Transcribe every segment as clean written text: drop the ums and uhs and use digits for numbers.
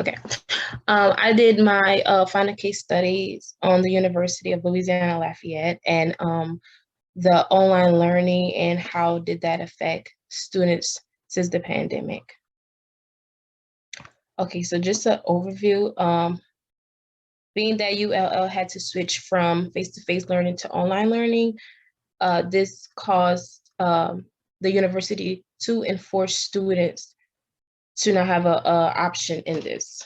Okay. I did my final case studies on the University of Louisiana Lafayette and the online learning and how did that affect students since the pandemic. Okay, so just an overview. Being that ULL had to switch from face-to-face learning to online learning, this caused the university to enforce students to not have a option in this.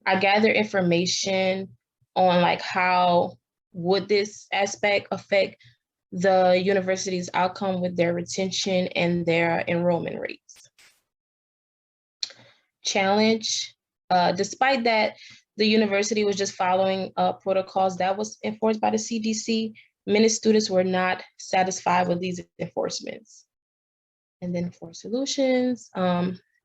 I gathered information on like how would this aspect affect the university's outcome with their retention and their enrollment rates. Challenge, despite that the university was just following protocols that was enforced by the CDC, many students were not satisfied with these enforcements. And then for solutions,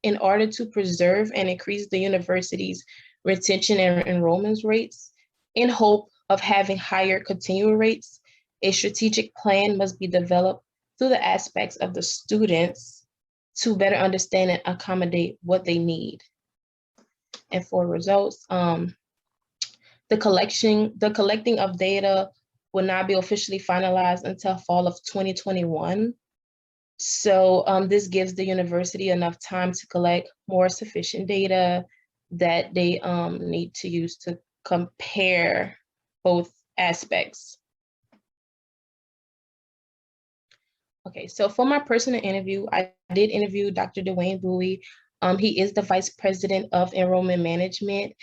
in order to preserve and increase the university's retention and enrollment rates, in hope of having higher continual rates, a strategic plan must be developed through the aspects of the students to better understand and accommodate what they need. And for results, the collecting of data will not be officially finalized until fall of 2021. So this gives the university enough time to collect more sufficient data that they need to use to compare both aspects. Okay, so for my personal interview, I did interview Dr. Dwayne Bowie. He is the Vice President of Enrollment Management.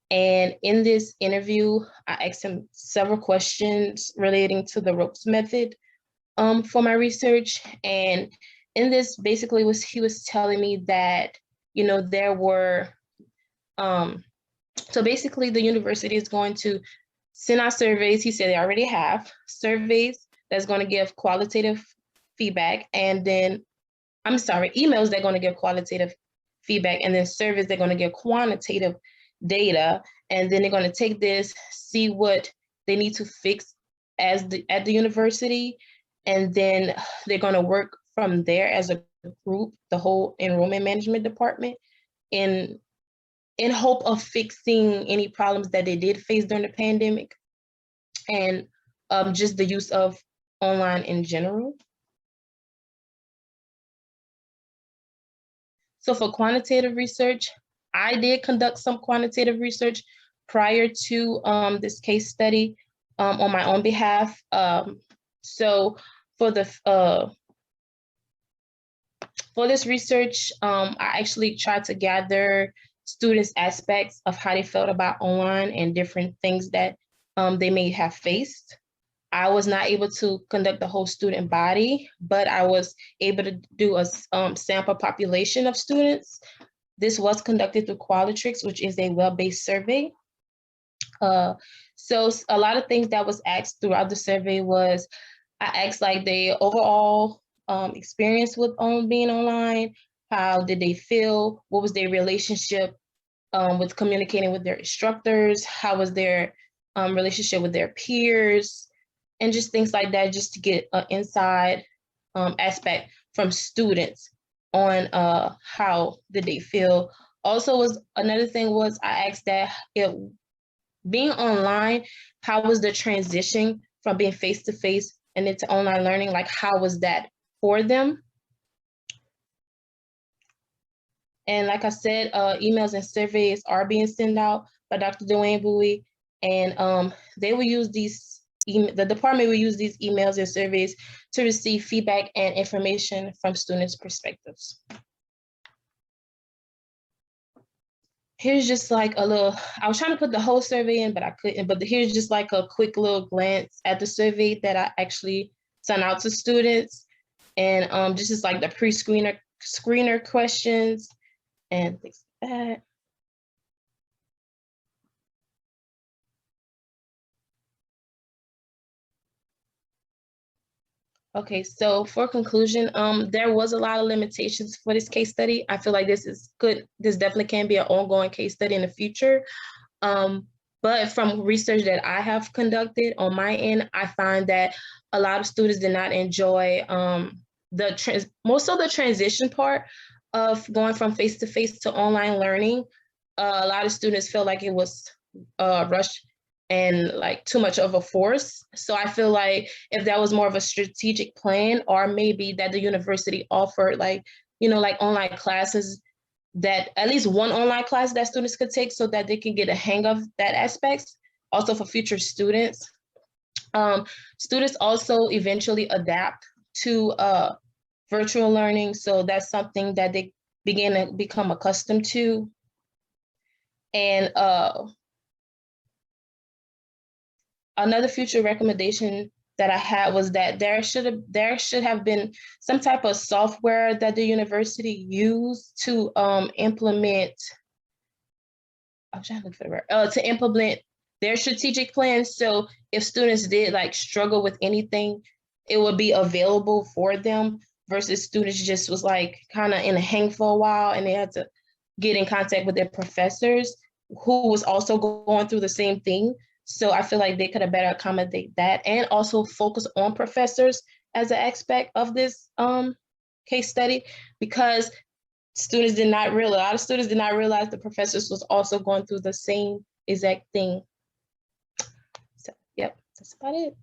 And in this interview, I asked him several questions relating to the ropes method for my research. And in this, basically, he was telling me that, you know, there were, so basically the university is going to send out surveys. He said they already have surveys that's going to give qualitative feedback, and then, emails that are going to give qualitative feedback, and then surveys they're going to give quantitative data, and then they're going to take this, see what they need to fix at the university, and then they're going to work from there as a group, the whole enrollment management department, in hope of fixing any problems that they did face during the pandemic, and just the use of online in general. So for quantitative research, I did conduct some quantitative research prior to this case study on my own behalf. So for this research, I actually tried to gather students' aspects of how they felt about online and different things that they may have faced. I was not able to conduct the whole student body, but I was able to do a sample population of students. This was conducted through Qualitrix, which is a web-based survey. So a lot of things that was asked throughout the survey was, I asked like the overall experience with being online, how did they feel, what was their relationship with communicating with their instructors, how was their relationship with their peers, and just things like that, just to get an inside aspect from students on how did they feel. Also, was another thing was I asked that being online, how was the transition from being face-to-face and into online learning? Like, how was that for them? And like I said, emails and surveys are being sent out by Dr. Dwayne Bowie, and they will use the department will use these emails and surveys to receive feedback and information from students' perspectives. Here's just like a little, I was trying to put the whole survey in, but I couldn't, but here's just like a quick little glance at the survey that I actually sent out to students. And this is like the screener questions and things like that. Okay, so for conclusion, there was a lot of limitations for this case study. I feel like this is good. This definitely can be an ongoing case study in the future. But from research that I have conducted on my end, I find that a lot of students did not enjoy most of the transition part of going from face-to-face to online learning. a lot of students feel like it was rushed and like too much of a force. So I feel like if that was more of a strategic plan, or maybe that the university offered like, like online classes, that at least one online class that students could take so that they can get a hang of that aspect, also for future students. Students also eventually adapt to virtual learning. So that's something that they begin to become accustomed to. And another future recommendation that I had was that there should have been some type of software that the university used to implement. I'm trying to look for the word. To implement their strategic plan. So if students did like struggle with anything, it would be available for them, versus students just was like kind of in a hang for a while and they had to get in contact with their professors who was also going through the same thing. So I feel like they could have better accommodate that and also focus on professors as an aspect of this case study, because a lot of students did not realize the professors was also going through the same exact thing. So, yep, that's about it.